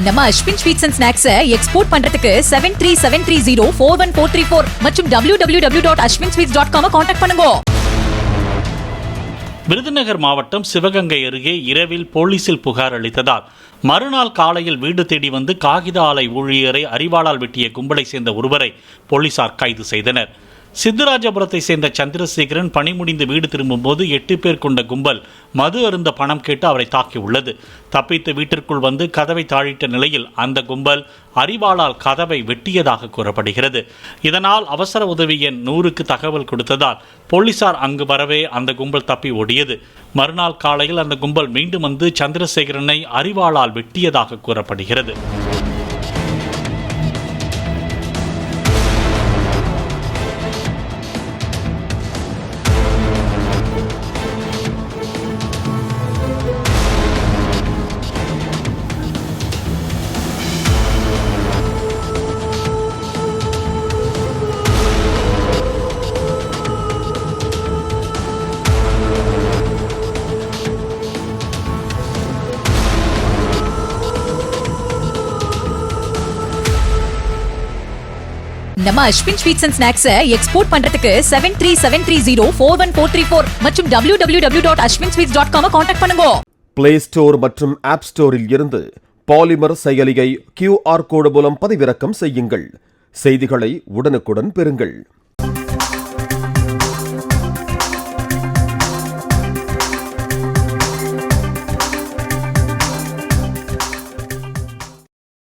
நம்ம Ashwin sweets and snacks export பண்றதுக்கு 7373041434 மற்றும் www.ashwinsweets.com கான்டாக்ட் பண்ணுங்க. விருதுநகர் மாவட்டம் சிவகங்கை அருகே இரவில் போலீசில் புகார் அளித்ததால் மறுநாள் காலையில் வீடு தேடி வந்து காகித ஆலை ஊழியரை அரிவாளால் வெட்டிய கும்பலை சேர்ந்த ஒருவரை போலீசார் கைது செய்தனர். சித்தராஜபுரத்தை சேர்ந்த சந்திரசேகரன் பணி முடிந்து வீடு திரும்பும்போது 8 பேர் கொண்ட கும்பல் மது அருந்த பணம் கேட்டு அவரை தாக்கியுள்ளது. தப்பித்து வீட்டிற்குள் வந்து கதவை தாழிட்ட நிலையில் அந்த கும்பல் அரிவாளால் கதவை வெட்டியதாக கூறப்படுகிறது. இதனால் அவசர உதவி எண் 100க்கு தகவல் கொடுத்ததால் போலீசார் அங்கு வரவே அந்த கும்பல் தப்பி ஓடியது. மறுநாள் காலையில் அந்த கும்பல் மீண்டும் வந்து சந்திரசேகரனை அரிவாளால் வெட்டியதாக கூறப்படுகிறது. நம்ம Ashwin sweets and snacks export பண்றதுக்கு 7373041434 மற்றும் www.ashwinsweets.com கான்டாக்ட் பண்ணுங்க. பிளே ஸ்டோர் மற்றும் ஆப் ஸ்டோரில் இருந்து பாலிமர் செயலியை QR கோடு மூலம் பதிவிறக்கம் செய்யுங்கள். செய்திகளை உடனுக்குடன் பெறுங்கள்.